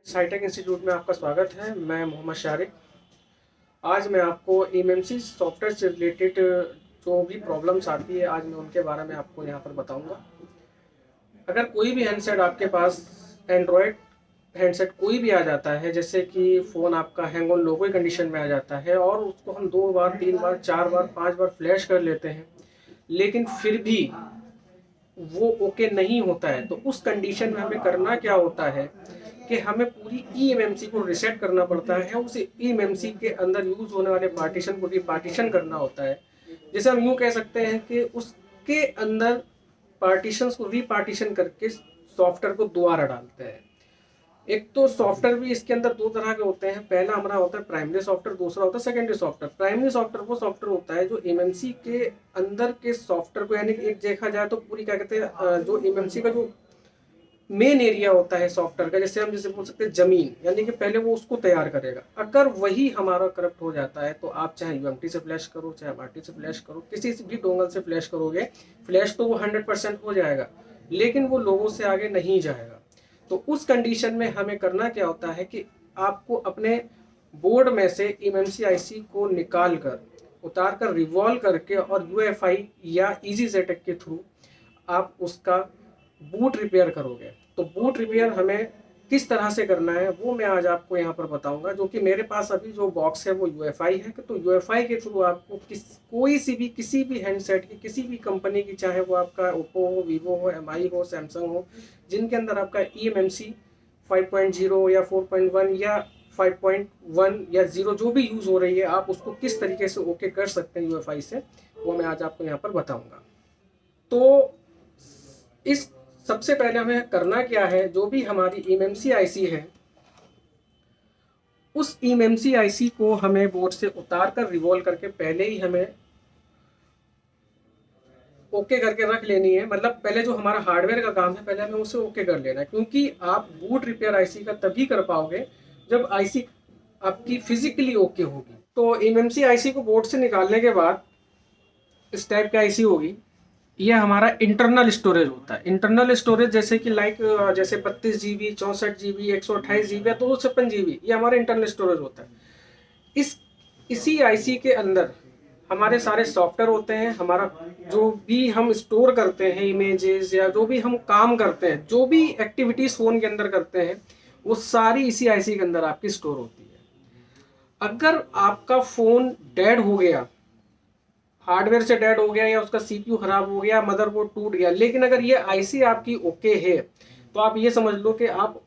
Scitech institute में आपका स्वागत है। मैं मोहम्मद शारिक। आज मैं आपको एमएमसी सॉफ्टवेयर से रिलेटेड जो भी प्रॉब्लम्स आती है, आज मैं उनके बारे में आपको यहाँ पर बताऊँगा। अगर कोई भी हैंडसेट आपके पास एंड्रॉयड हैंडसेट कोई भी आ जाता है, जैसे कि फ़ोन आपका हैंग ऑन लोगो कंडीशन में आ जाता है और उसको हम 2 बार 3 बार 4 बार 5 बार फ्लैश कर लेते हैं, लेकिन फिर भी वो ओके नहीं होता है, तो उस कंडीशन में हमें करना क्या होता है कि हमें पूरी ईएमएमसी को रीसेट करना पड़ता है। उस ईएमएमसी के अंदर यूज होने वाले पार्टीशन को रिपार्टीशन करना होता है। जैसे हम यूं कह सकते हैं कि उसके अंदर पार्टीशंस को रिपार्टीशन करके सॉफ्टवेयर को दोबारा डालते हैं। एक तो सॉफ्टवेयर भी इसके अंदर दो तरह के होते हैं। पहला हमारा होता है प्राइमरी सॉफ्टवेयर, दूसरा होता है सेकेंडरी सॉफ्टवेयर। प्राइमरी सॉफ्टवेयर वो सॉफ्टवेयर होता है जो एमएमसी के अंदर के सॉफ्टवेयर को, यानी कि एक देखा जाए तो पूरी क्या कहते हैं, जो एमएमसी का जो मेन एरिया होता है सॉफ्टवेयर का, जैसे बोल सकते हैं जमीन, यानी कि पहले वो उसको तैयार करेगा। अगर वही हमारा करप्ट हो जाता है तो आप चाहे यूएमटी से फ्लैश करो, चाहे एमआरटी से फ्लैश करो, किसी से भी डोंगल से फ्लैश करोगे, फ्लैश तो वो 100% हो जाएगा, लेकिन वो लोगों से आगे नहीं जाएगा। तो उस कंडीशन में हमें करना क्या होता है कि आपको अपने बोर्ड में से एमएमसी आईसी को निकाल कर, उतार कर, रिवॉल्व करके और यूएफआई या इजी जेटेक के थ्रू आप उसका बूट रिपेयर करोगे। तो बूट रिपेयर हमें किस तरह से करना है वो मैं आज आपको यहाँ पर बताऊंगा। जो कि मेरे पास अभी जो बॉक्स है वो यूएफआई है, तो यूएफआई के थ्रू आपको कोई सी भी किसी भी हैंडसेट की किसी भी कंपनी की, चाहे वो आपका ओप्पो हो, वीवो हो, एमआई हो, सैमसंग हो, जिनके अंदर आपका ईएमएमसी 5.0 या 4.1 या 5.1 या 0 जो भी यूज हो रही है, आप उसको किस तरीके से ओके कर सकते हैं यूएफआई से, वो मैं आज आपको यहाँ पर बताऊंगा। तो इस सबसे पहले हमें करना क्या है, जो भी हमारी एमएमसी आईसी है, उस एमएमसी आईसी को हमें बोर्ड से उतार कर रिवॉल्व करके पहले ही हमें ओके करके रख लेनी है। मतलब पहले जो हमारा हार्डवेयर का काम है, पहले हमें उसे ओके कर लेना है, क्योंकि आप बूट रिपेयर आईसी का तभी कर पाओगे जब आईसी आपकी फिजिकली ओके होगी। तो एमएमसी आईसी को बोर्ड से निकालने के बाद इस टाइप की आईसी होगी। ये हमारा इंटरनल स्टोरेज होता है। इंटरनल स्टोरेज जैसे कि जैसे 32 GB, 64 GB, 128 GB या 256 GB, ये हमारा इंटरनल स्टोरेज होता है। इसी आईसी के अंदर हमारे सारे सॉफ्टवेयर होते हैं। हमारा जो भी हम स्टोर करते हैं इमेजेस, या जो भी हम काम करते हैं, जो भी एक्टिविटीज फोन के अंदर करते हैं, वो सारी इसी आईसी के अंदर आपकी स्टोर होती है। अगर आपका फोन डेड हो गया, हार्डवेयर से डेड हो गया, या उसका सीपीयू खराब हो गया, मदरबोर्ड टूट गया, लेकिन अगर ये आईसी आपकी ओके है, तो आप ये समझ लो कि आप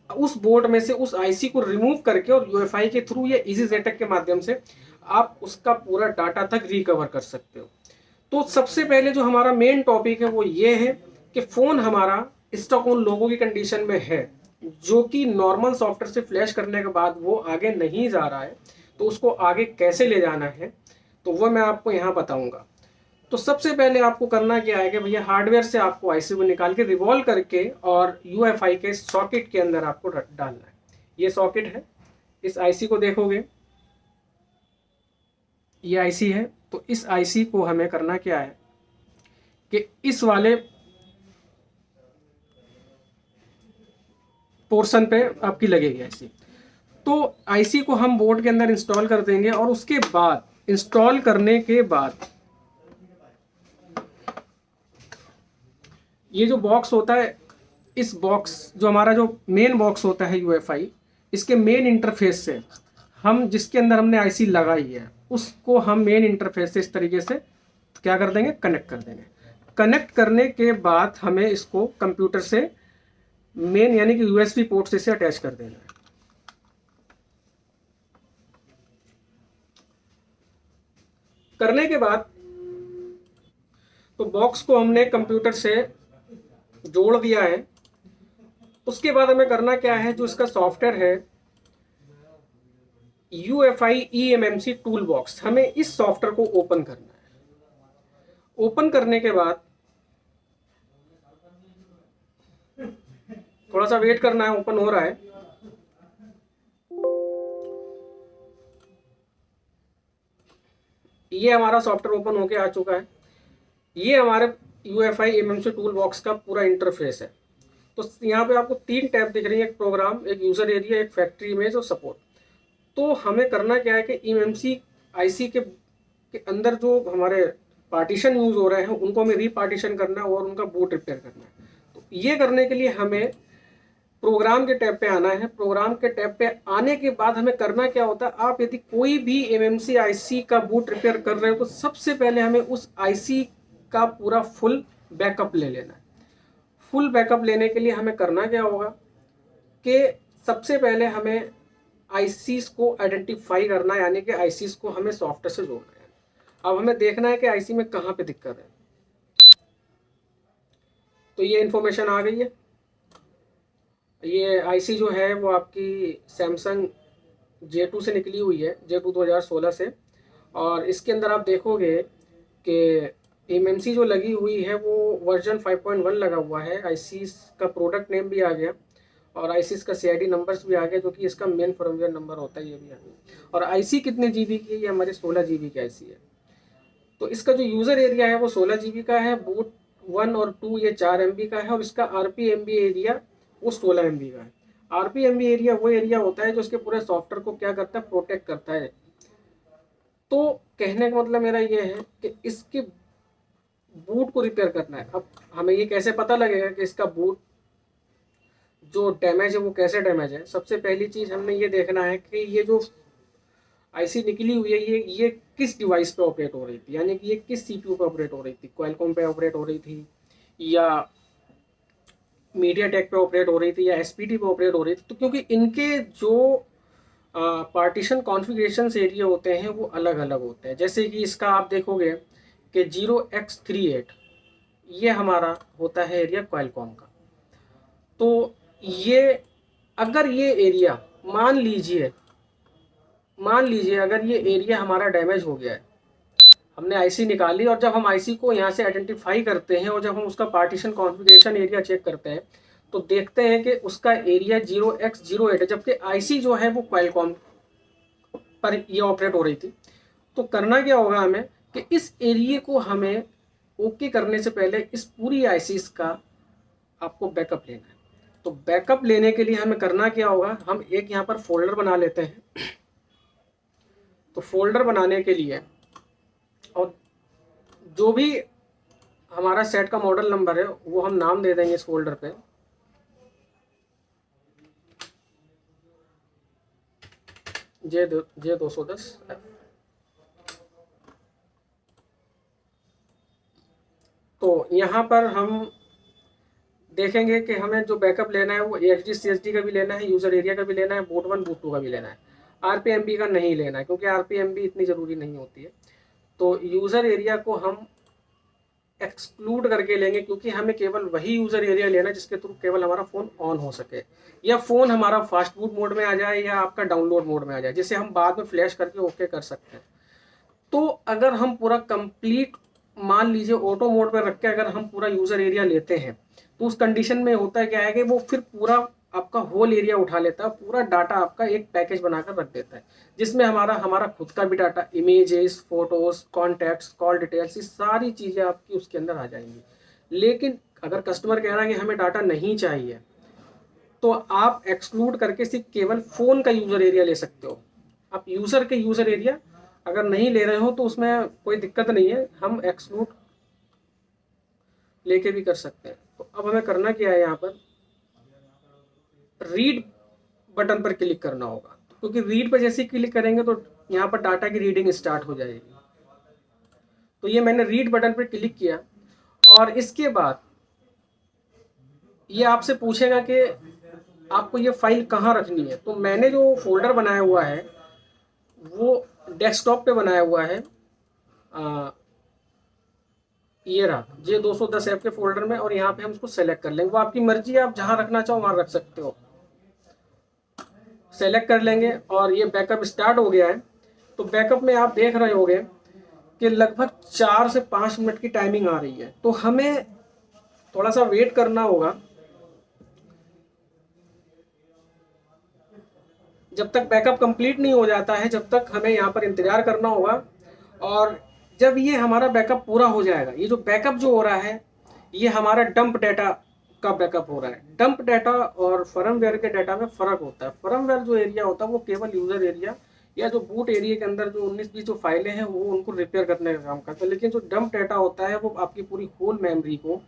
उस बोर्ड में से उस आईसी को रिमूव करके और यूएफआई के थ्रू या इजी जेटेक के माध्यम से आप उसका पूरा डाटा तक रिकवर कर सकते हो। तो सबसे पहले जो हमारा मेन टॉपिक है वो ये है कि फोन हमारा स्टॉक ऑन लोगो की कंडीशन में है, जो कि नॉर्मल सॉफ्टवेयर से फ्लैश करने के बाद वो आगे नहीं जा रहा है। तो उसको आगे कैसे ले जाना है, तो वो मैं आपको यहाँ बताऊंगा। तो सबसे पहले आपको करना क्या है कि भैया हार्डवेयर से आपको आईसी को निकाल के रिवॉल्व करके और यूएफआई के सॉकेट के अंदर आपको डालना है। ये सॉकेट है, इस आईसी को देखोगे, ये आईसी है। तो इस आईसी को हमें करना क्या है कि इस वाले पोर्शन पे आपकी लगेगी आईसी। तो आईसी को हम बोर्ड के अंदर इंस्टॉल कर देंगे, और उसके बाद इंस्टॉल करने के बाद ये जो बॉक्स होता है, इस बॉक्स जो हमारा जो मेन बॉक्स होता है यूएफआई, इसके मेन इंटरफेस से हम जिसके अंदर हमने आईसी लगाई है, उसको हम मेन इंटरफेस से इस तरीके से क्या कर देंगे, कनेक्ट कर देंगे। कनेक्ट करने के बाद हमें इसको कंप्यूटर से मेन यानी कि यूएसबी पोर्ट से इसे अटैच कर देना है। करने के बाद तो बॉक्स को हमने कंप्यूटर से जोड़ दिया है। उसके बाद हमें करना क्या है, जो इसका सॉफ्टवेयर है UEFI eMMC टूल बॉक्स, हमें इस सॉफ्टवेयर को ओपन करना है। ओपन करने के बाद थोड़ा सा वेट करना है, ओपन हो रहा है। ये हमारा सॉफ्टवेयर ओपन होके आ चुका है। ये हमारे UEFI eMMC टूल बॉक्स का पूरा इंटरफेस है। तो यहाँ पे आपको 3 टैब दिख रही है, एक प्रोग्राम, एक यूज़र एरिया, एक फैक्ट्री इमेज और सपोर्ट। तो हमें करना क्या है कि eMMC आईसी के अंदर जो हमारे पार्टीशन यूज़ हो रहे हैं उनको हमें रीपार्टीशन करना है और उनका बूट रिपेयर करना है। तो ये करने के लिए हमें प्रोग्राम के टैब पे आना है। प्रोग्राम के टैब पे आने के बाद हमें करना क्या होता है, आप यदि कोई भी eMMC आईसी का बूट रिपेयर कर रहे हो तो सबसे पहले हमें उस आईसी का पूरा फुल बैकअप ले लेना है। फुल बैकअप लेने के लिए हमें करना क्या होगा कि सबसे पहले हमें आईसीज को आइडेंटिफाई करना है, यानी कि आईसीज को हमें सॉफ्टवेयर से जोड़ना है। अब हमें देखना है कि आईसी में कहाँ पे दिक्कत है। तो ये इन्फॉर्मेशन आ गई है। ये आईसी जो है वो आपकी सैमसंग J2 से निकली हुई है, J2 2016 से। और इसके अंदर आप देखोगे कि eMMC जो लगी हुई है वो वर्जन 5.1 लगा हुआ है। आईसीज का प्रोडक्ट नेम भी आ गया और आईसीज का CID नंबर्स भी आ गया, जो कि इसका मेन फर्मवेयर नंबर होता है, ये भी आ गया। और आईसी कितने जीबी की है, ये हमारे 16 जीबी की आईसी है। तो इसका जो यूज़र एरिया है वो 16 जीबी का है, बूट 1 और 2 ये 4 MB का है, और इसका RPMB एरिया वो 16 MB का है। RPMB एरिया वो एरिया होता है जो इसके पूरे सॉफ्टवेयर को क्या करता है, प्रोटेक्ट करता है। तो कहने का मतलब मेरा ये है कि इसके बूट को रिपेयर करना है। अब हमें ये कैसे पता लगेगा कि इसका बूट जो डैमेज है वो कैसे डैमेज है। सबसे पहली चीज़ हमने ये देखना है कि ये जो आईसी निकली हुई है ये किस डिवाइस पे ऑपरेट हो रही थी, यानी कि ये किस सीपीयू पे ऑपरेट हो रही थी। क्वालकॉम पे ऑपरेट हो रही थी या मीडियाटेक पे ऑपरेट हो रही थी या एसपीटी पे ऑपरेट हो रही थी। तो क्योंकि इनके जो पार्टीशन कॉन्फ़िगरेशन एरिया होते हैं वो अलग अलग होते हैं। जैसे कि इसका आप देखोगे कि 0x38 ये हमारा होता है एरिया क्वालकॉम का। तो ये अगर ये एरिया मान लीजिए अगर ये एरिया हमारा डैमेज हो गया है, हमने आईसी निकाली और जब हम आईसी को यहाँ से आइडेंटिफाई करते हैं और जब हम उसका पार्टीशन कॉन्फ़िगरेशन एरिया चेक करते हैं तो देखते हैं कि उसका एरिया 0x08 है, जबकि आईसी जो है वो क्वालकॉम पर ये ऑपरेट हो रही थी। तो करना क्या होगा हमें कि इस एरिया को हमें ओके करने से पहले इस पूरी आईसीज का आपको बैकअप लेना है। तो बैकअप लेने के लिए हमें करना क्या होगा, हम एक यहाँ पर फोल्डर बना लेते हैं। तो फोल्डर बनाने के लिए और जो भी हमारा सेट का मॉडल नंबर है वो हम नाम दे देंगे इस फोल्डर पे। J210। तो यहाँ पर हम देखेंगे कि हमें जो बैकअप लेना है वो HD CSD का भी लेना है, यूज़र एरिया का भी लेना है, बूट 1 बूट 2 का भी लेना है। RPMB का नहीं लेना है क्योंकि RPMB इतनी ज़रूरी नहीं होती है। तो यूज़र एरिया को हम एक्सक्लूड करके लेंगे क्योंकि हमें केवल वही यूज़र एरिया लेना है जिसके थ्रू केवल हमारा फ़ोन ऑन हो सके, या फ़ोन हमारा फास्ट बूट मोड में आ जाए या आपका डाउनलोड मोड में आ जाए, जिसे हम बाद में फ्लैश करके ओके कर सकते हैं। तो अगर हम पूरा कंप्लीट मान लीजिए ऑटो मोड पर रख के अगर हम पूरा यूज़र एरिया लेते हैं तो उस कंडीशन में होता क्या है कि वो फिर पूरा आपका होल एरिया उठा लेता है, पूरा डाटा आपका एक पैकेज बनाकर रख देता है, जिसमें हमारा खुद का भी data, images, photos, contacts, call details, ये सारी चीज़ें आपकी उसके अंदर आ जाएंगी। लेकिन अगर कस्टमर कह रहा है कि हमें डाटा नहीं चाहिए तो आप एक्सक्लूड करके सिर्फ केवल फ़ोन का यूज़र एरिया ले सकते हो। आप यूज़र के यूज़र एरिया अगर नहीं ले रहे हो तो उसमें कोई दिक्कत नहीं है, हम एक्सक्लूड लेके भी कर सकते हैं। तो अब हमें करना क्या है, यहाँ पर रीड बटन पर क्लिक करना होगा, क्योंकि रीड पर जैसे ही क्लिक करेंगे तो यहाँ पर डाटा की रीडिंग स्टार्ट हो जाएगी। तो ये मैंने रीड बटन पर क्लिक किया और इसके बाद ये आपसे पूछेगा कि आपको ये फाइल कहाँ रखनी है। तो मैंने जो फोल्डर बनाया हुआ है वो डेस्कटॉप पे बनाया हुआ है, ये रहा J210 ऐप के फोल्डर में, और यहाँ पे हम उसको सेलेक्ट कर लेंगे। वो आपकी मर्जी है, आप जहाँ रखना चाहो वहाँ रख सकते हो। सेलेक्ट कर लेंगे और ये बैकअप स्टार्ट हो गया है। तो बैकअप में आप देख रहे होंगे कि लगभग 4 से 5 मिनट की टाइमिंग आ रही है। तो हमें थोड़ा सा वेट करना होगा जब तक बैकअप कंप्लीट नहीं हो जाता है, जब तक हमें यहाँ पर इंतज़ार करना होगा। और जब ये हमारा बैकअप पूरा हो जाएगा, ये जो बैकअप जो हो रहा है ये हमारा डंप डाटा का बैकअप हो रहा है। डंप डाटा और फर्मवेयर के डाटा में फ़र्क होता है। फर्मवेयर जो एरिया होता है वो केवल यूज़र एरिया या जो बूट एरिया के अंदर जो 19-20 जो फाइलें हैं वो उनको रिपेयर करने का काम करता है, लेकिन जो डंप डाटा होता है वो आपकी पूरी होल मेमोरी को,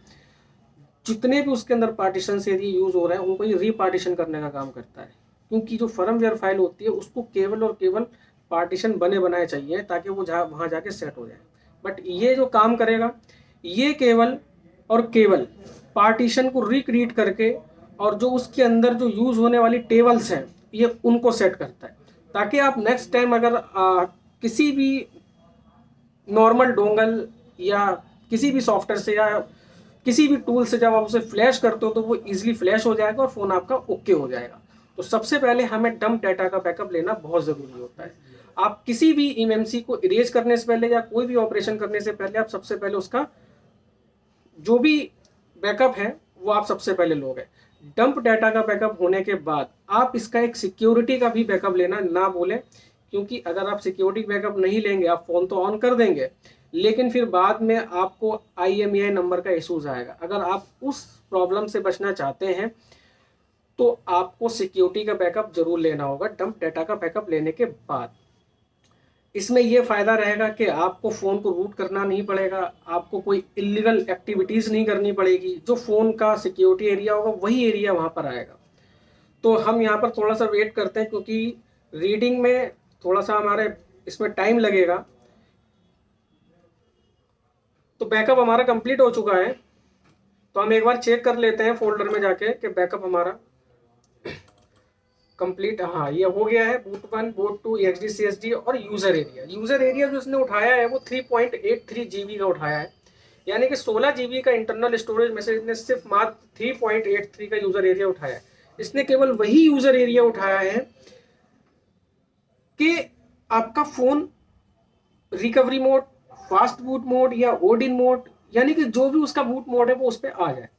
जितने भी उसके अंदर पार्टीशन एरिया यूज़ हो रहे हैं उनको ये रीपार्टीशन करने का काम करता है। क्योंकि जो फर्मवेयर फाइल होती है उसको केवल और केवल पार्टीशन बने बनाए चाहिए ताकि वो वहाँ जाके सेट हो जाए। बट ये जो काम करेगा ये केवल और केवल पार्टीशन को रिक्रिएट करके और जो उसके अंदर जो यूज़ होने वाली टेबल्स हैं ये उनको सेट करता है, ताकि आप नेक्स्ट टाइम अगर किसी भी नॉर्मल डोंगल या किसी भी सॉफ्टवेयर से या किसी भी टूल से जब आप उसे फ्लैश करते हो तो वो इजीली फ्लैश हो जाएगा और फ़ोन आपका ओके हो जाएगा। तो सबसे पहले हमें डंप डाटा का बैकअप लेना बहुत ज़रूरी होता है। आप किसी भी एमएमसी को इरेज करने से पहले या कोई भी ऑपरेशन करने से पहले आप सबसे पहले उसका जो भी बैकअप है वो आप सबसे पहले लोगे। डंप डाटा का बैकअप होने के बाद आप इसका एक सिक्योरिटी का भी बैकअप लेना ना भूलें, क्योंकि अगर आप सिक्योरिटी बैकअप नहीं लेंगे आप फ़ोन तो ऑन कर देंगे लेकिन फिर बाद में आपको IMEI नंबर का इशूज़ आएगा। अगर आप उस प्रॉब्लम से बचना चाहते हैं तो आपको सिक्योरिटी का बैकअप जरूर लेना होगा डंप डाटा का बैकअप लेने के बाद। इसमें यह फ़ायदा रहेगा कि आपको फ़ोन को रूट करना नहीं पड़ेगा, आपको कोई इलीगल एक्टिविटीज़ नहीं करनी पड़ेगी। जो फ़ोन का सिक्योरिटी एरिया होगा वही एरिया वहाँ पर आएगा। तो हम यहाँ पर थोड़ा सा वेट करते हैं क्योंकि रीडिंग में थोड़ा सा हमारे इसमें टाइम लगेगा। तो बैकअप हमारा कंप्लीट हो चुका है, तो हम एक बार चेक कर लेते हैं फोल्डर में जाके कि बैकअप हमारा कंप्लीट, हाँ ये हो गया है। बूट 1, बूट 2, EXD CSD और यूज़र एरिया। यूज़र एरिया जो इसने उठाया है वो 3.83 GB का उठाया है, यानी कि 16 GB का इंटरनल स्टोरेज में से इसने सिर्फ मात्र 3.83 का यूज़र एरिया उठाया है। इसने केवल वही यूज़र एरिया उठाया है कि आपका phone recovery mode, fast boot mode या ओडिन मोड, यानी कि जो भी उसका बूट मोड है वो उस पर आ जाए।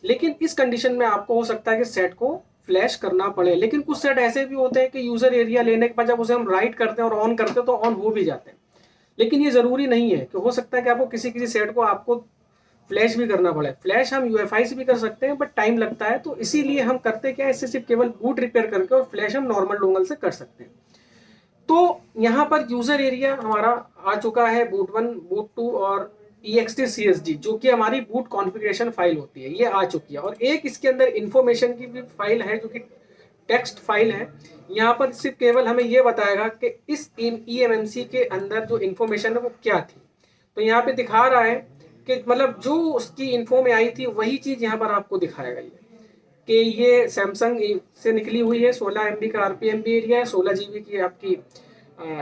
लेकिन इस कंडीशन में आपको हो सकता है कि सेट को फ्लैश करना पड़े। लेकिन कुछ सेट ऐसे भी होते हैं कि यूज़र एरिया लेने के बाद जब उसे हम राइट करते हैं और ऑन करते हैं तो ऑन हो भी जाते हैं। लेकिन ये ज़रूरी नहीं है कि हो सकता है कि आपको किसी किसी सेट को आपको फ्लैश भी करना पड़े। फ्लैश हम UEFI से भी कर सकते हैं बट टाइम लगता है, तो इसीलिए हम करते क्या है, इससे सिर्फ केवल बूट रिपेयर करके और फ्लैश हम नॉर्मल डोंगल से कर सकते हैं। तो यहाँ पर यूजर एरिया हमारा आ चुका है, बूट 1, बूट 2 और EXD CSD जो कि हमारी बूट कॉन्फ़िगरेशन फाइल होती है, ये आ चुकी है। और एक इसके अंदर इंफॉर्मेशन की भी फाइल है जो कि टेक्स्ट फाइल है। यहाँ पर सिर्फ केवल हमें ये बताएगा कि इस eMMC के अंदर जो इन्फॉर्मेशन है वो क्या थी। तो यहाँ पे दिखा रहा है कि मतलब जो उसकी इन्फो में आई थी वही चीज़ यहाँ पर आपको दिखाएगा ये, कि ये सैमसंग से निकली हुई है। 16 MB का RPM एरिया है, 16 GB की आपकी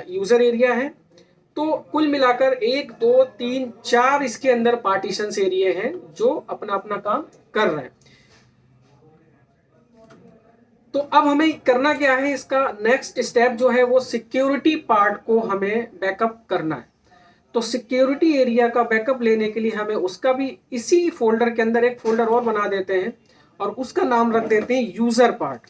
यूज़र एरिया है। तो कुल मिलाकर 1, 2, 3, 4 इसके अंदर पार्टीशंस एरिया हैं जो अपना अपना काम कर रहे हैं। तो अब हमें करना क्या है, इसका नेक्स्ट स्टेप जो है वो सिक्योरिटी पार्ट को हमें बैकअप करना है। तो सिक्योरिटी एरिया का बैकअप लेने के लिए हमें उसका भी इसी फोल्डर के अंदर एक फोल्डर और बना देते हैं और उसका नाम रख देते हैं यूजर पार्ट।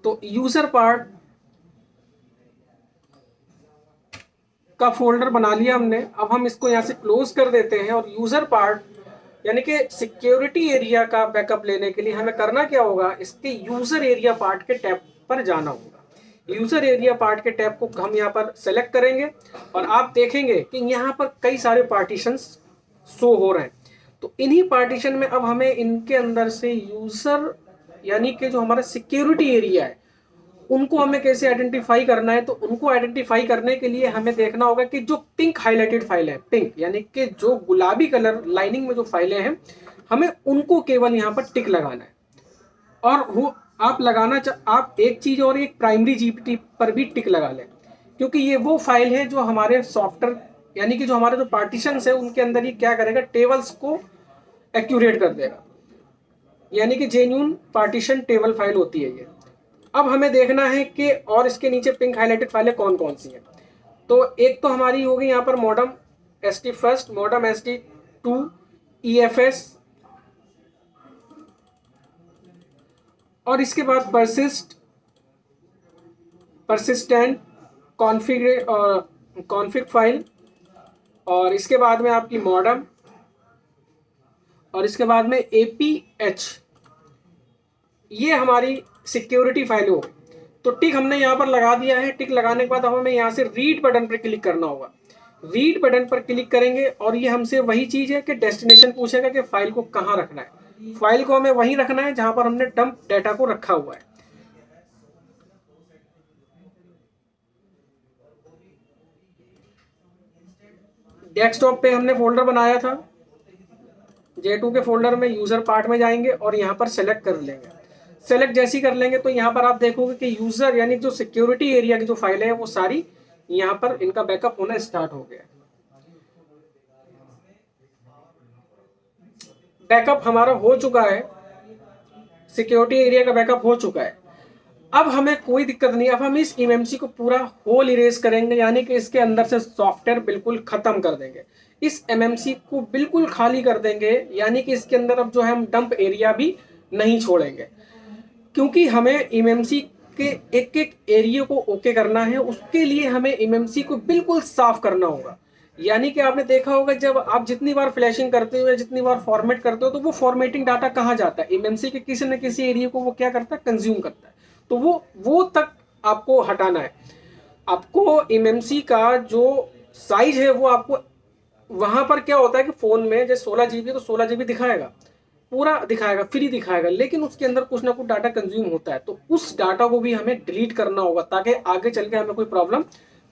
तो यूजर पार्ट का फोल्डर बना लिया हमने। अब हम इसको यहां से क्लोज कर देते हैं और यूजर पार्ट यानी कि सिक्योरिटी एरिया का बैकअप लेने के लिए हमें करना क्या होगा, इसके यूजर एरिया पार्ट के टैब पर जाना होगा। यूजर एरिया पार्ट के टैब को हम यहाँ पर सेलेक्ट करेंगे और आप देखेंगे कि यहाँ पर कई सारे पार्टीशंस शो हो रहे हैं। तो इन्हीं पार्टीशन में अब हमें इनके अंदर से यूजर यानी कि जो हमारा सिक्योरिटी एरिया है उनको हमें कैसे आइडेंटिफाई करना है। तो उनको आइडेंटिफाई करने के लिए हमें देखना होगा कि जो पिंक हाईलाइटेड फाइल है, पिंक यानी कि जो गुलाबी कलर लाइनिंग में जो फाइलें हैं, हमें उनको केवल यहाँ पर टिक लगाना है। और वो आप आप एक चीज और एक प्राइमरी GPT पर भी टिक लगा लें, क्योंकि ये वो फाइल है जो हमारे सॉफ्टवेयर यानी कि जो हमारे जो पार्टीशन है उनके अंदर ही क्या करेगा, टेबल्स को एक्यूरेट कर देगा, यानी कि जेन्युइन पार्टीशन टेबल फाइल होती है ये। अब हमें देखना है कि और इसके नीचे पिंक हाईलाइटेड फाइलें कौन कौन सी हैं। तो एक तो हमारी होगी यहाँ पर modem SD1, modem SD2, EFS और इसके बाद परसिस्टेंट कॉन्फिग फाइल और इसके बाद में आपकी मॉडम और इसके बाद में APH, ये हमारी सिक्योरिटी फाइल हो। तो टिक हमने यहाँ पर लगा दिया है। टिक लगाने के बाद हमें यहाँ से रीड बटन पर क्लिक करना होगा। रीड बटन पर क्लिक करेंगे और ये हमसे वही चीज है कि डेस्टिनेशन पूछेगा कि फाइल को कहाँ रखना है। फाइल को हमें वहीं रखना है जहां पर हमने डंप डाटा को रखा हुआ है। डेस्कटॉप पे हमने फोल्डर बनाया था, J2 के फोल्डर में यूजर पार्ट में जाएंगे और यहाँ पर सेलेक्ट कर लेंगे। सेलेक्ट जैसी कर लेंगे तो यहाँ पर आप देखोगे कि यूजर यानी जो सिक्योरिटी एरिया की जो फाइल है वो सारी यहाँ पर इनका बैकअप होना स्टार्ट हो गया। बैकअप हमारा हो चुका है, सिक्योरिटी एरिया का बैकअप हो चुका है। अब हमें कोई दिक्कत नहीं, अब हम इस एमएमसी को पूरा होल इरेज करेंगे, यानी कि इसके अंदर से सॉफ्टवेयर बिल्कुल खत्म कर देंगे। इस एमएमसी को बिल्कुल खाली कर देंगे, यानी कि इसके अंदर अब जो है हम डंप एरिया भी नहीं छोड़ेंगे, क्योंकि हमें एमएमसी के एक एक एरिया को ओके करना है। उसके लिए हमें एमएमसी को बिल्कुल साफ करना होगा। यानी कि आपने देखा होगा जब आप जितनी बार फ्लैशिंग करते हो या जितनी बार फॉर्मेट करते हो तो वो फॉर्मेटिंग डाटा कहाँ जाता है, एमएमसी के किसी न किसी एरिया को वो क्या करता है, कंज्यूम करता है। तो वो तक आपको हटाना है। आपको एमएमसी का जो साइज है वो आपको वहां पर क्या होता है कि फोन में जैसे 16 GB तो 16 GB दिखाएगा, पूरा दिखाएगा, फ्री दिखाएगा, लेकिन उसके अंदर कुछ ना कुछ डाटा कंज्यूम होता है। तो उस डाटा को भी हमें डिलीट करना होगा ताकि आगे चल के हमें कोई प्रॉब्लम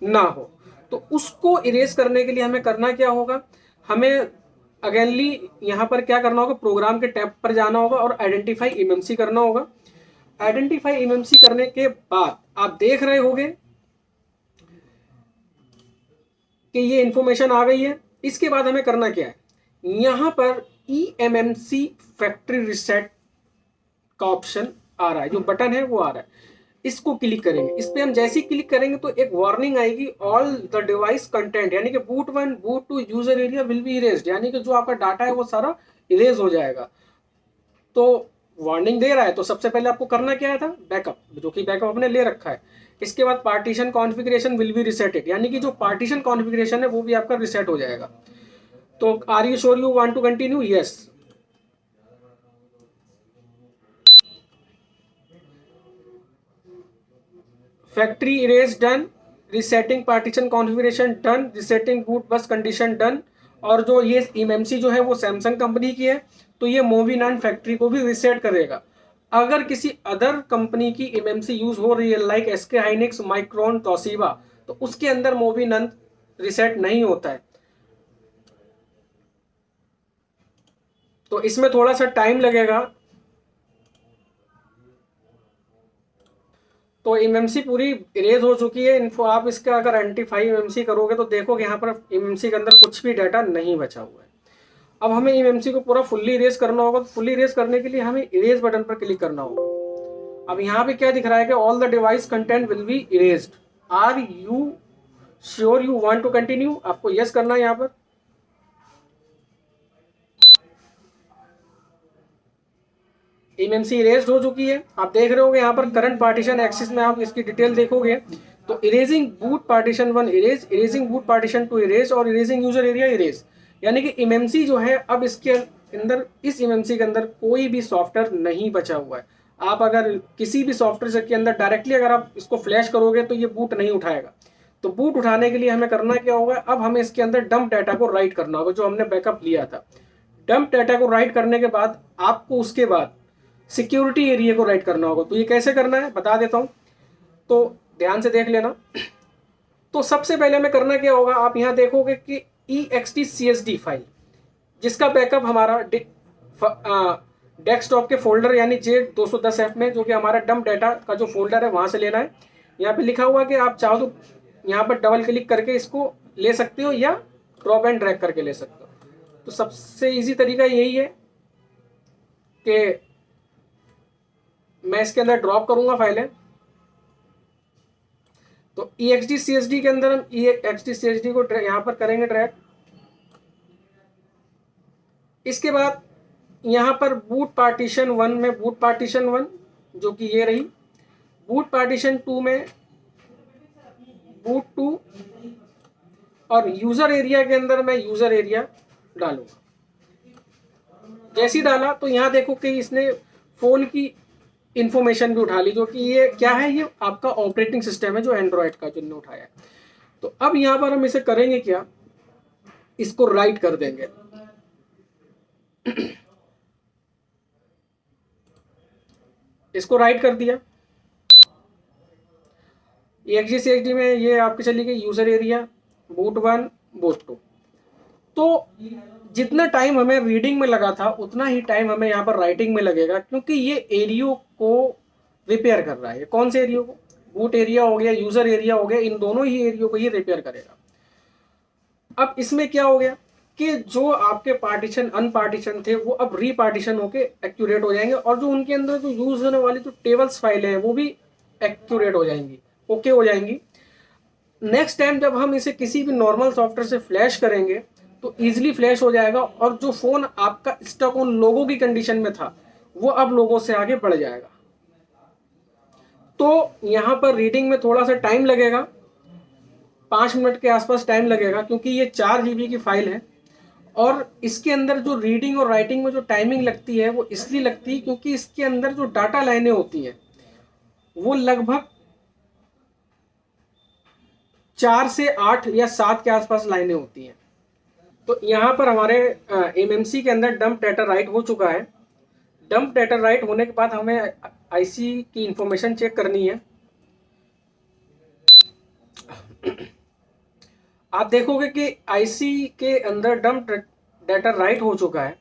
ना हो। तो उसको इरेज करने के लिए हमें करना क्या होगा, हमें अगेनली यहाँ पर क्या करना होगा, प्रोग्राम के टैब पर जाना होगा और आइडेंटिफाई एमएमसी करना होगा। आइडेंटिफाई एमएमसी करने के बाद आप देख रहे होंगे कि ये इंफॉर्मेशन आ गई है। इसके बाद हमें करना क्या है, यहां पर eMMC फैक्ट्री रिसेट का ऑप्शन आ रहा है, जो बटन है वो आ रहा है, इसको क्लिक करेंगे। इस पे हम जैसे ही क्लिक करेंगे तो एक वार्निंग आएगी, ऑल द डिवाइस कंटेंट, यानी कि boot 1 boot 2 user area will be erased, यानी कि जो आपका डाटा है वो सारा इरेज हो जाएगा। तो वार्निंग दे रहा है, तो सबसे पहले आपको करना क्या था, बैकअप, जो कि बैकअप आपने ले रखा है। इसके बाद पार्टीशन कॉन्फ़िगरेशन विल बी रिसेटेड, यानी कि जो पार्टीशन कॉन्फ़िगरेशन है वो भी आपका रिसेट हो जाएगा। तो are you sure you want to continue, yes. Factory erase done, resetting partition configuration done, resetting boot bus condition done. और जो ये एमएमसी जो है वो सैमसंग कंपनी की है, तो ये मोविनन फैक्ट्री को भी रिसेट करेगा। अगर किसी अदर कंपनी की एमएमसी यूज हो रही है like SK Hynix, Micron, Toshiba, तो उसके अंदर मोविनन रिसेट नहीं होता है। तो इसमें थोड़ा सा टाइम लगेगा। तो एमएमसी पूरी इरेज हो चुकी है इन्फो। आप इसका अगर एंटी-फाई एमएमसी करोगे तो देखोगे यहाँ पर एमएमसी के अंदर कुछ भी डाटा नहीं बचा हुआ है। अब हमें एमएमसी को पूरा फुल्ली इरेज करना होगा। फुल्ली इरेज करने के लिए हमें इरेज बटन पर क्लिक करना होगा। अब यहाँ पे क्या दिख रहा है कि all the device content will be erased, are you sure you want to continue, आपको यस करना है। यहाँ पर एमएमसी इरेज्ड हो चुकी है। आप देख रहे होगे यहाँ पर करंट पार्टीशन एक्सिस में आप इसकी डिटेल देखोगे तो erasing boot partition 1 erase, erasing boot partition 2 erase और इरेजिंग यूजर एरिया इरेज। यानी कि एमएमसी जो है अब इसके अंदर, इस एमएमसी के अंदर कोई भी सॉफ्टवेयर नहीं बचा हुआ है। आप अगर किसी भी सॉफ्टवेयर के अंदर डायरेक्टली अगर आप इसको फ्लैश करोगे तो ये बूट नहीं उठाएगा। तो बूट उठाने के लिए हमें करना क्या होगा, अब हमें इसके अंदर डंप डाटा को राइट करना होगा जो हमने बैकअप लिया था। डंप डाटा को राइट करने के बाद आपको उसके बाद सिक्योरिटी एरिया को राइट करना होगा। तो ये कैसे करना है बता देता हूं, तो ध्यान से देख लेना। तो सबसे पहले हमें करना क्या होगा, आप यहां देखोगे कि EXTCSD फाइल जिसका बैकअप हमारा डेस्कटॉप के फोल्डर यानी J210F में, जो कि हमारा डंप डाटा का जो फोल्डर है वहां से लेना है। यहाँ पे लिखा हुआ कि आप चाहो तो यहाँ पर डबल क्लिक करके इसको ले सकते हो या ड्रॉप एंड ड्रैग करके ले सकते हो। तो सबसे इजी तरीका यही है कि मैं इसके अंदर ड्रॉप करूंगा फाइलें। तो EXTCSD के अंदर हम EXTCSD को यहाँ पर करेंगे ड्रैग। इसके बाद यहाँ पर बूट पार्टीशन 1 में बूट पार्टीशन 1 जो कि ये रही, बूट पार्टीशन 2 में बूट 2 और यूजर एरिया के अंदर मैं यूजर एरिया डालूंगा। जैसे ही डाला तो यहाँ देखो कि इसने फ़ोन की इंफॉर्मेशन भी उठा ली, जो कि ये क्या है, ये आपका ऑपरेटिंग सिस्टम है जो एंड्रॉयड का जिनने उठाया है। तो अब यहाँ पर हम इसे करेंगे क्या, इसको राइट कर देंगे। इसको राइट कर दिया। EXE में ये आपकी चली गई यूजर एरिया, बूट 1, बूट 2। तो जितना टाइम हमें रीडिंग में लगा था उतना ही टाइम हमें यहाँ पर राइटिंग में लगेगा, क्योंकि ये एरियो को रिपेयर कर रहा है। कौन से एरियो को, बूट एरिया हो गया, यूजर एरिया हो गया, इन दोनों ही एरियो को ये रिपेयर करेगा। अब इसमें क्या हो गया कि जो आपके पार्टीशन अनपार्टीशन थे वो अब रीपार्टीशन होके एक्यूरेट हो जाएंगे, और जो उनके अंदर जो यूज होने वाली जो टेबल्स फाइलें हैं वो भी एक्यूरेट हो जाएंगी, ओके हो जाएंगी। नेक्स्ट टाइम जब हम इसे किसी भी नॉर्मल सॉफ्टवेयर से फ्लैश करेंगे तो इजीली फ्लैश हो जाएगा, और जो फोन आपका स्टक ऑन लोगो की कंडीशन में था वो अब लोगों से आगे बढ़ जाएगा। तो यहां पर रीडिंग में थोड़ा सा टाइम लगेगा, 5 मिनट के आसपास टाइम लगेगा, क्योंकि ये 4 GB की फाइल है। और इसके अंदर जो रीडिंग और राइटिंग में जो टाइमिंग लगती है वो इसलिए लगती है क्योंकि इसके अंदर जो डाटा लाइनें होती हैं वो लगभग 4 से 8 या 7 के आसपास लाइनें होती हैं। तो यहाँ पर हमारे एमएमसी के अंदर डंप डेटा राइट हो चुका है। डंप डेटा राइट होने के बाद हमें आईसी की इंफॉर्मेशन चेक करनी है। आप देखोगे कि आईसी के अंदर डंप डेटा राइट हो चुका है,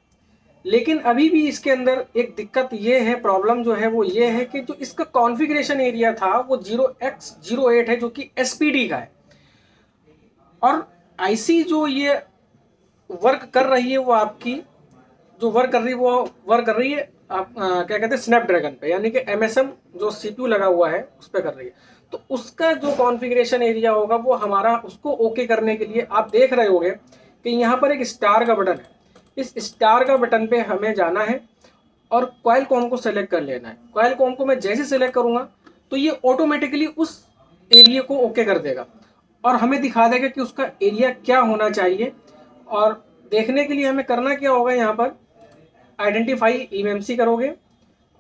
लेकिन अभी भी इसके अंदर एक दिक्कत ये है, प्रॉब्लम जो है वो ये है कि जो इसका कॉन्फ़िगरेशन एरिया था वो 0x08 है, जो कि एसपीडी का है। और आईसी जो ये वर्क कर रही है वो आपकी जो वर्क कर रही है आप क्या कहते हैं स्नैपड्रैगन पे, यानी कि एमएसएम जो सीपीयू लगा हुआ है उस पर कर रही है। तो उसका जो कॉन्फ़िगरेशन एरिया होगा वो हमारा उसको ओके करने के लिए आप देख रहे होगे कि यहाँ पर एक स्टार का बटन है। इस स्टार का बटन पे हमें जाना है और कॉइल कॉम को सेलेक्ट कर लेना है। कॉइल कॉम को मैं जैसे सेलेक्ट करूंगा तो ये ऑटोमेटिकली उस एरिया को ओके कर देगा और हमें दिखा देगा कि उसका एरिया क्या होना चाहिए। और देखने के लिए हमें करना क्या होगा, यहाँ पर आइडेंटिफाई ईएमसी करोगे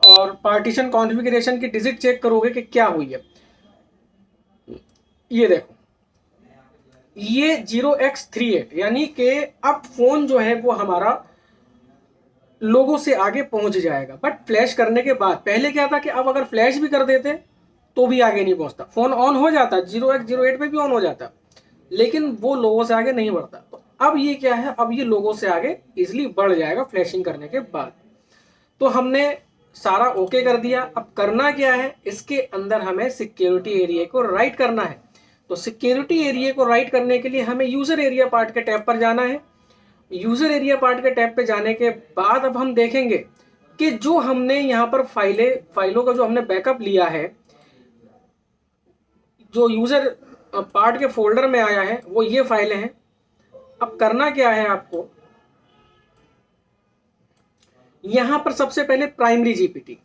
और पार्टीशन कॉन्फ़िगरेशन की डिजिट चेक करोगे कि क्या हुई है। ये देखो, ये 0x38, यानी कि अब फोन जो है वो हमारा लोगों से आगे पहुंच जाएगा। बट फ्लैश करने के बाद, पहले क्या था कि अब अगर फ्लैश भी कर देते तो भी आगे नहीं पहुंचता, फोन ऑन हो जाता, 0x08 पे भी ऑन हो जाता, लेकिन वो लोगों से आगे नहीं बढ़ता। तो अब ये क्या है, अब ये लोगों से आगे इजिली बढ़ जाएगा फ्लैशिंग करने के बाद। तो हमने सारा ओके कर दिया। अब करना क्या है, इसके अंदर हमें सिक्योरिटी एरिया को राइट करना है। तो सिक्योरिटी एरिया को राइट करने के लिए हमें यूजर एरिया पार्ट के टैब पर जाना है। यूजर एरिया पार्ट के टैब पे जाने के बाद अब हम देखेंगे कि जो हमने यहाँ पर फाइलों का जो हमने बैकअप लिया है, जो यूजर पार्ट के फोल्डर में आया है वो ये फाइलें हैं। अब करना क्या है आपको, यहां पर सबसे पहले प्राइमरी जीपीटी,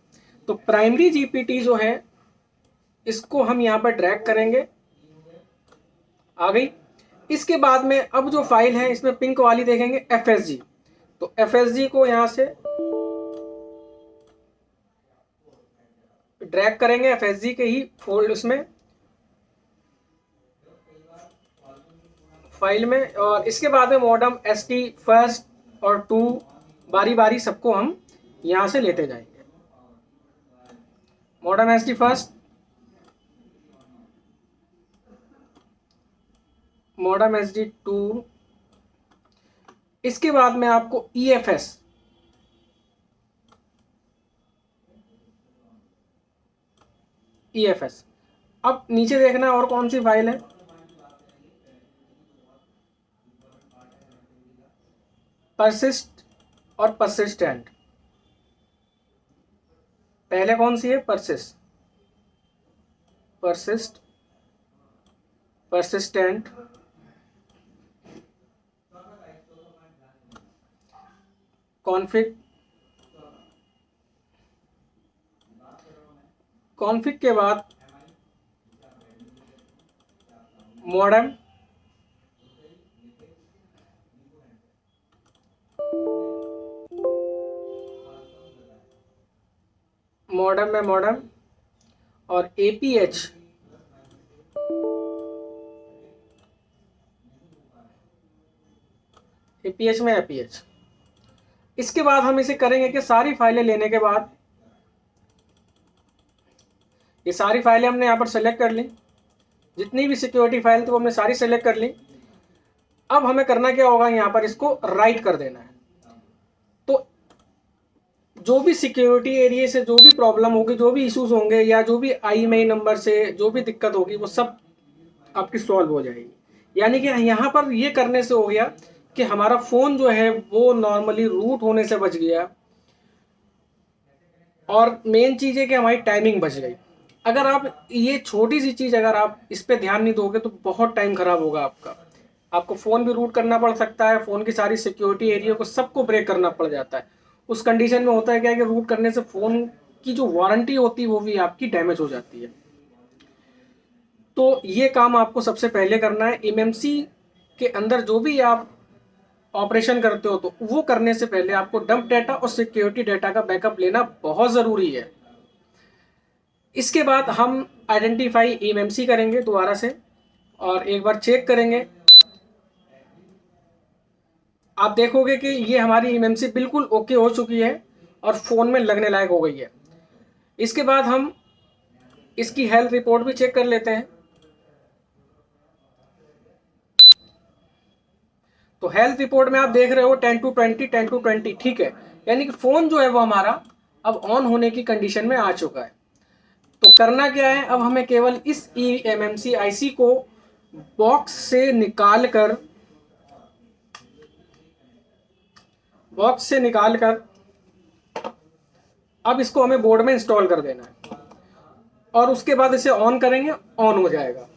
तो प्राइमरी जीपीटी जो है इसको हम यहां पर ड्रैग करेंगे, आ गई। इसके बाद में अब जो फाइल है इसमें पिंक वाली देखेंगे एफएसजी, तो एफएसजी को यहां से ड्रैग करेंगे एफएसजी के ही फोल्ड उसमें फाइल में। और इसके बाद में मॉडम एसटी फर्स्ट और 2 बारी बारी सबको हम यहां से लेते जाएंगे। Modem ST first, modem SD 2, इसके बाद में आपको ईएफएस, ईएफएस। अब नीचे देखना और कौन सी फाइल है, परसिस्ट और परसिस्टेंट। पहले कौन सी है, परसिस्ट, परसिस्टेंट, कॉन्फिग, कॉन्फिग के बाद मॉडम, मॉडेम में मॉडेम और APH में APH। इसके बाद हम इसे करेंगे कि सारी फाइलें लेने के बाद, ये सारी फाइलें हमने यहाँ पर सेलेक्ट कर ली, जितनी भी सिक्योरिटी फाइल थी वो हमने सारी सेलेक्ट कर ली। अब हमें करना क्या होगा, यहाँ पर इसको राइट कर देना है। तो जो भी सिक्योरिटी एरिया से जो भी प्रॉब्लम होगी, जो भी इश्यूज होंगे या जो भी IMEI नंबर से जो भी दिक्कत होगी वो सब आपकी सॉल्व हो जाएगी। यानी कि यहाँ पर ये करने से हो गया कि हमारा फ़ोन जो है वो नॉर्मली रूट होने से बच गया, और मेन चीज़ है कि हमारी टाइमिंग बच गई। अगर आप ये छोटी सी चीज़ अगर आप इस पर ध्यान नहीं दोगे तो बहुत टाइम ख़राब होगा आपका। आपको फ़ोन भी रूट करना पड़ सकता है, फ़ोन की सारी सिक्योरिटी एरिया को सबको ब्रेक करना पड़ जाता है। उस कंडीशन में होता है क्या है कि रूट करने से फ़ोन की जो वारंटी होती है वो भी आपकी डैमेज हो जाती है। तो ये काम आपको सबसे पहले करना है। MMC के अंदर जो भी आप ऑपरेशन करते हो तो वो करने से पहले आपको डंप डाटा और सिक्योरिटी डाटा का बैकअप लेना बहुत ज़रूरी है। इसके बाद हम आइडेंटिफाई MMC करेंगे दोबारा से और एक बार चेक करेंगे। आप देखोगे कि ये हमारी MMC बिल्कुल ओके हो चुकी है और फ़ोन में लगने लायक हो गई है। इसके बाद हम इसकी हेल्थ रिपोर्ट भी चेक कर लेते हैं। तो हेल्थ रिपोर्ट में आप देख रहे हो 10 to 20 10 to 20, ठीक है। यानी कि फ़ोन जो है वो हमारा अब ऑन होने की कंडीशन में आ चुका है। तो करना क्या है, अब हमें केवल इस MMC IC को बॉक्स से निकाल कर अब इसको हमें बोर्ड में इंस्टॉल कर देना है और उसके बाद इसे ऑन करेंगे, ऑन हो जाएगा।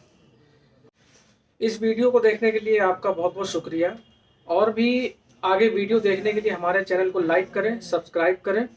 इस वीडियो को देखने के लिए आपका बहुत बहुत शुक्रिया। और भी आगे वीडियो देखने के लिए हमारे चैनल को लाइक करें, सब्सक्राइब करें